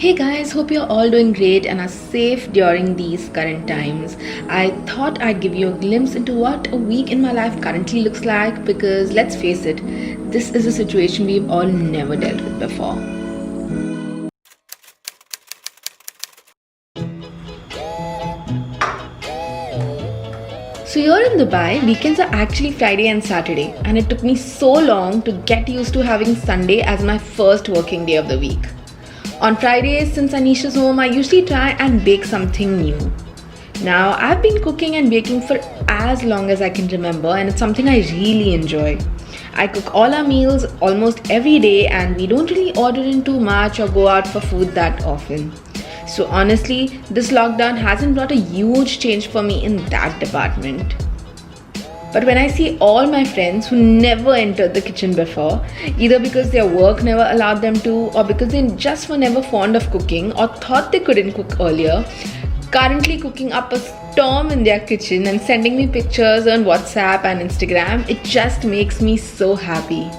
Hey guys, hope you're all doing great and are safe during these current times. I thought I'd give you a glimpse into what a week in my life currently looks like because let's face it, this is a situation we've all never dealt with before. So here in Dubai, weekends are actually Friday and Saturday, and it took me so long to get used to having Sunday as my first working day of the week. On Fridays, since Anisha's home, I usually try and bake something new. Now, I've been cooking and baking for as long as I can remember, and it's something I really enjoy. I cook all our meals almost every day, and we don't really order in too much or go out for food that often. So, honestly, this lockdown hasn't brought a huge change for me in that department. But when I see all my friends who never entered the kitchen before, either because their work never allowed them to, or because they just were never fond of cooking or thought they couldn't cook earlier, currently cooking up a storm in their kitchen and sending me pictures on WhatsApp and Instagram, it just makes me so happy.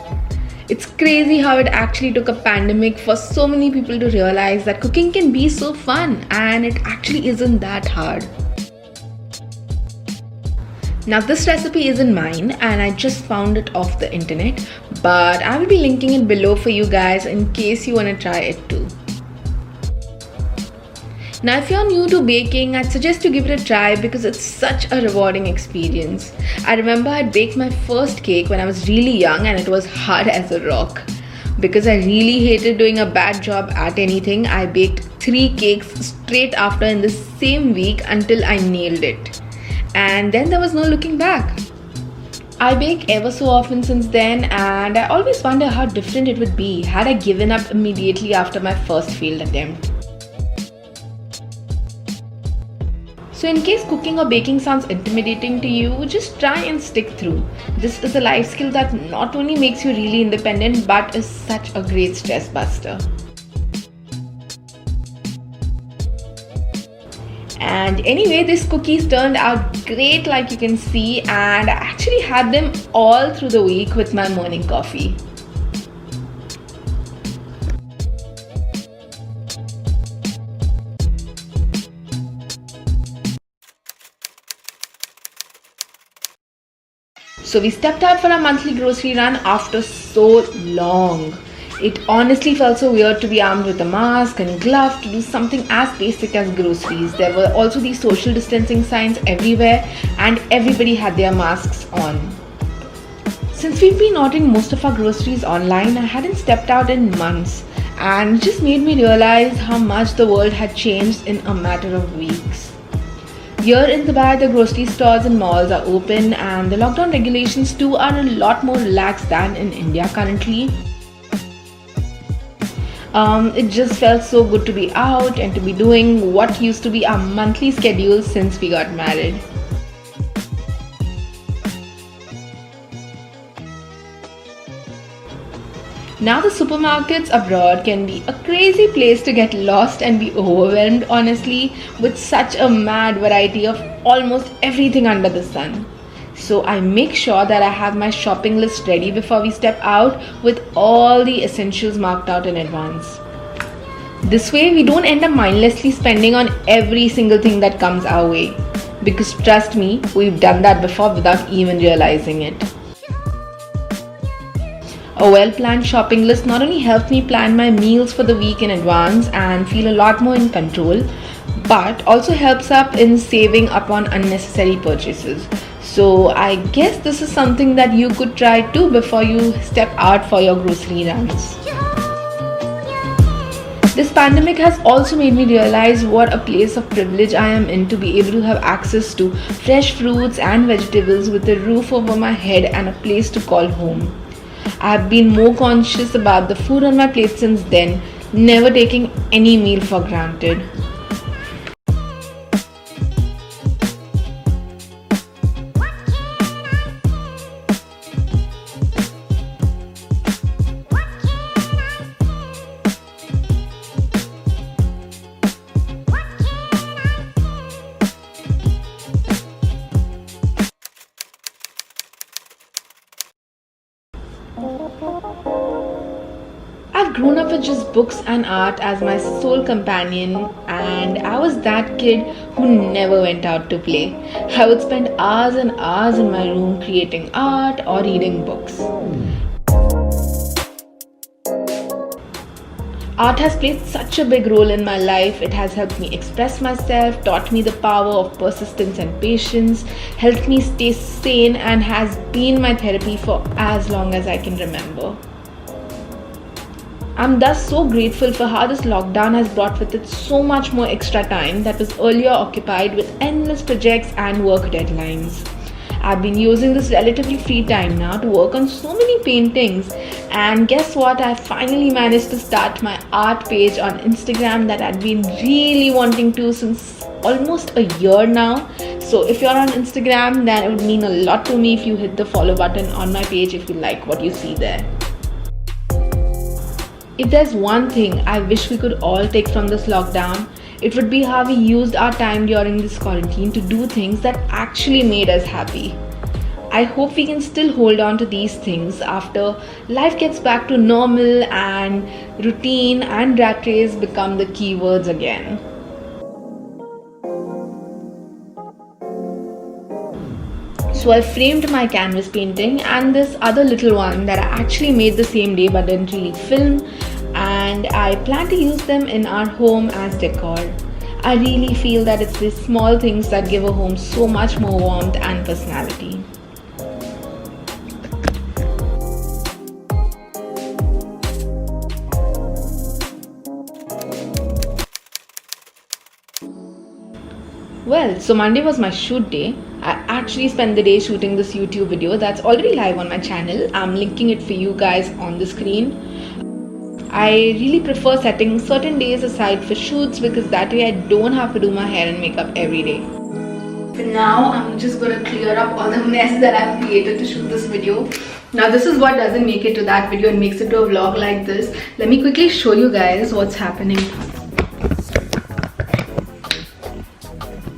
It's crazy how it actually took a pandemic for so many people to realize that cooking can be so fun and it actually isn't that hard. Now this recipe isn't mine and I just found it off the internet, but I will be linking it below for you guys in case you want to try it too. Now if you're new to baking, I'd suggest you give it a try because it's such a rewarding experience. I remember I baked my first cake when I was really young and it was hard as a rock. Because I really hated doing a bad job at anything, I baked 3 cakes straight after in the same week until I nailed it. And then there was no looking back. I bake ever so often since then and I always wonder how different it would be had I given up immediately after my first failed attempt. So in case cooking or baking sounds intimidating to you, just try and stick through. This is a life skill that not only makes you really independent but is such a great stress buster. And anyway, these cookies turned out great like you can see, and I actually had them all through the week with my morning coffee. So we stepped out for our monthly grocery run after so long. It honestly felt so weird to be armed with a mask and glove to do something as basic as groceries. There were also these social distancing signs everywhere and everybody had their masks on. Since we've been ordering most of our groceries online, I hadn't stepped out in months, and it just made me realize how much the world had changed in a matter of weeks. Here in Dubai, the grocery stores and malls are open and the lockdown regulations too are a lot more relaxed than in India currently. It just felt so good to be out and to be doing what used to be our monthly schedule since we got married. Now the supermarkets abroad can be a crazy place to get lost and be overwhelmed, honestly, with such a mad variety of almost everything under the sun. So I make sure that I have my shopping list ready before we step out with all the essentials marked out in advance. This way we don't end up mindlessly spending on every single thing that comes our way. Because trust me, we've done that before without even realizing it. A well-planned shopping list not only helps me plan my meals for the week in advance and feel a lot more in control, but also helps up in saving up on unnecessary purchases. So I guess this is something that you could try too before you step out for your grocery runs. This pandemic has also made me realize what a place of privilege I am in to be able to have access to fresh fruits and vegetables with a roof over my head and a place to call home. I have been more conscious about the food on my plate since then, never taking any meal for granted. I've grown up with just books and art as my sole companion, and I was that kid who never went out to play. I would spend hours and hours in my room creating art or reading books. Art has played such a big role in my life. It has helped me express myself, taught me the power of persistence and patience, helped me stay sane, and has been my therapy for as long as I can remember. I'm thus so grateful for how this lockdown has brought with it so much more extra time that was earlier occupied with endless projects and work deadlines. I've been using this relatively free time now to work on so many paintings, and guess what? I finally managed to start my art page on Instagram that I'd been really wanting to since almost a year now. So if you're on Instagram, then it would mean a lot to me if you hit the follow button on my page if you like what you see there. If there's one thing I wish we could all take from this lockdown, it would be how we used our time during this quarantine to do things that actually made us happy. I hope we can still hold on to these things after life gets back to normal and routine and rat race become the keywords again. So I framed my canvas painting and this other little one that I actually made the same day but didn't really film, and I plan to use them in our home as decor. I really feel that it's these small things that give a home so much more warmth and personality. Well, so Monday was my shoot day. I actually spent the day shooting this YouTube video that's already live on my channel. I'm linking it for you guys on the screen. I really prefer setting certain days aside for shoots because that way I don't have to do my hair and makeup every day. For now, I'm just going to clear up all the mess that I've created to shoot this video. Now this is what doesn't make it to that video and makes it to a vlog like this. Let me quickly show you guys what's happening.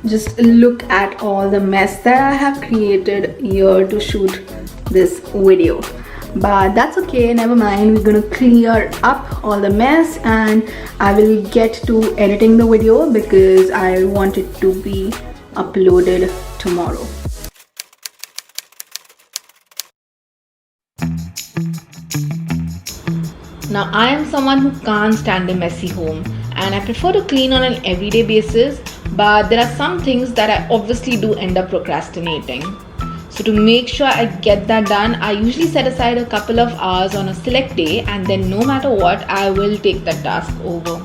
Just look at all the mess that I have created here to shoot this video. But that's okay, never mind. We're gonna clear up all the mess and I will get to editing the video because I want it to be uploaded tomorrow. Now I am someone who can't stand a messy home and I prefer to clean on an everyday basis, but there are some things that I obviously do end up procrastinating. So to make sure I get that done, I usually set aside a couple of hours on a select day and then no matter what, I will take that task over.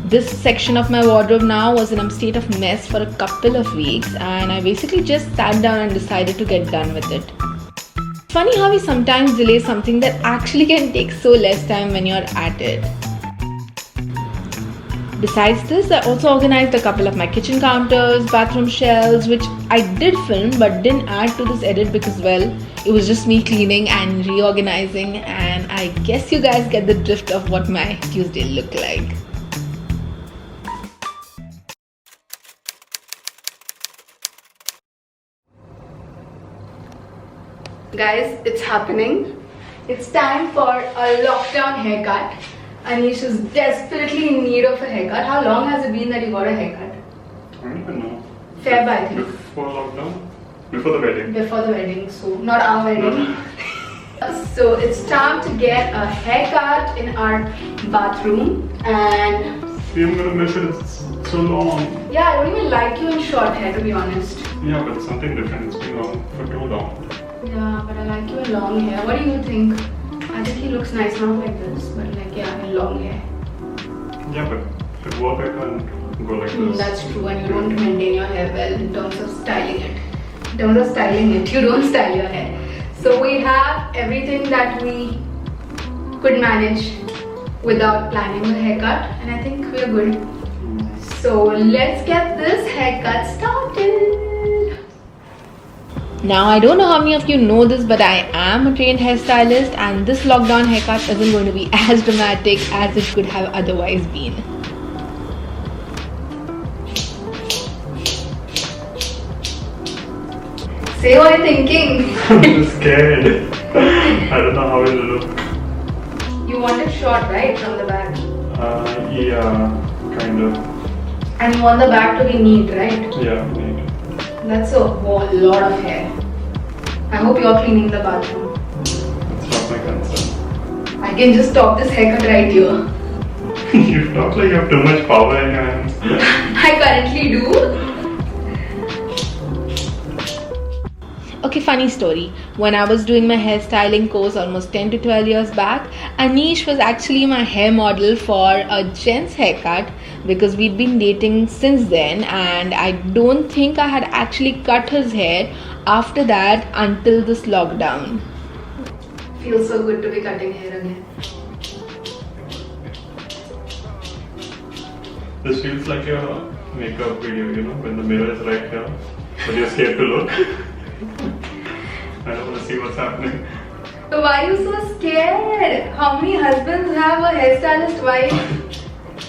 This section of my wardrobe now was in a state of mess for a couple of weeks and I basically just sat down and decided to get done with it. It's funny how we sometimes delay something that actually can take so less time when you're at it. Besides this, I also organized a couple of my kitchen counters, bathroom shelves, which I did film but didn't add to this edit because, well, it was just me cleaning and reorganizing, and I guess you guys get the drift of what my Tuesday looked like. Guys, it's happening. It's time for a lockdown haircut. Anish is desperately in need of a haircut. How long has it been that you got a haircut? I don't even know. Feb, I think. Before lockdown? Before the wedding. Before the wedding, so not our wedding. So it's time to get a haircut in our bathroom and... See, I'm gonna measure it so long. Yeah, I don't even like you in short hair, to be honest. Yeah, but it's something different. It's been long for too long. Yeah, but I like you in long hair. What do you think? I think he looks nice now like this, but like, yeah, in long hair. Yeah, but at work I can't go like this. That's true, and you don't maintain your hair well in terms of styling it. In terms of styling it, you don't style your hair. So we have everything that we could manage without planning a haircut, and I think we're good. So let's get this haircut started. Now I don't know how many of you know this, but I am a trained hairstylist and this lockdown haircut isn't going to be as dramatic as it could have otherwise been. Say what you're thinking. I'm scared. I don't know how it will look. You want it short, right, from the back? Yeah, kind of. And you want the back to be neat, right? Yeah, neat. That's a whole lot of hair. I hope you're cleaning the bathroom. It's not my concern. I can just stop this haircut right here. You talk like you have too much power in your hands. I currently do. Okay, funny story. When I was doing my hairstyling course almost 10 to 12 years back, Anish was actually my hair model for a gent's haircut because we'd been dating since then, and I don't think I had actually cut his hair after that until this lockdown. Feels so good to be cutting hair again. This feels like a makeup video, you know, when the mirror is right here, but you're scared to look. I don't want to see what's happening. So why are you so scared? How many husbands have a hairstylist wife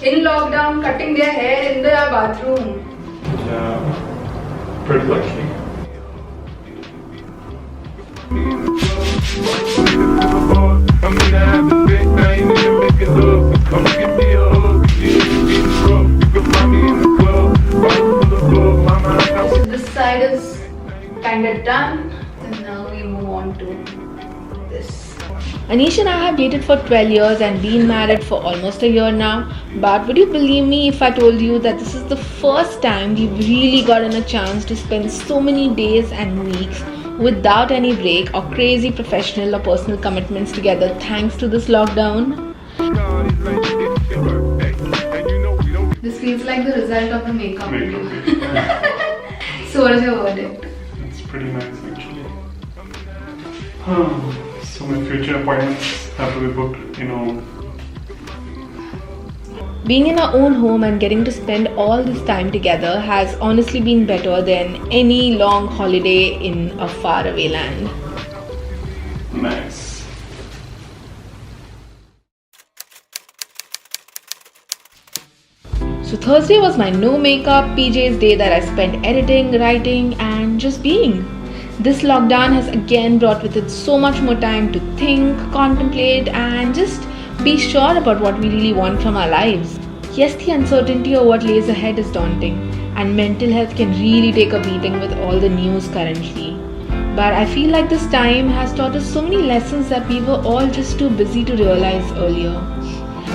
in lockdown cutting their hair in their bathroom? Yeah, pretty lucky. So this side is kinda done, and now we move on to this. Anish and I have dated for 12 years and been married for almost a year now. But would you believe me if I told you that this is the first time we've really gotten a chance to spend so many days and weeks without any break or crazy professional or personal commitments together thanks to this lockdown? This feels like the result of the makeup video. So what is your verdict? It's pretty nice actually. So my future appointments have to be booked, you know. Being in our own home and getting to spend all this time together has honestly been better than any long holiday in a faraway land. Nice. So Thursday was my no makeup PJs day that I spent editing, writing and just being. This lockdown has again brought with it so much more time to think, contemplate and just be sure about what we really want from our lives. Yes, the uncertainty of what lays ahead is daunting and mental health can really take a beating with all the news currently. But I feel like this time has taught us so many lessons that we were all just too busy to realize earlier.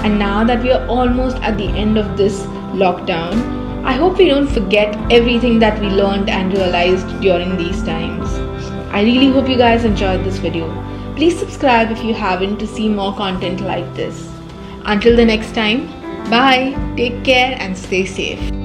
And now that we are almost at the end of this lockdown, I hope we don't forget everything that we learned and realized during these times. I really hope you guys enjoyed this video. Please subscribe if you haven't to see more content like this. Until the next time, bye, take care and stay safe.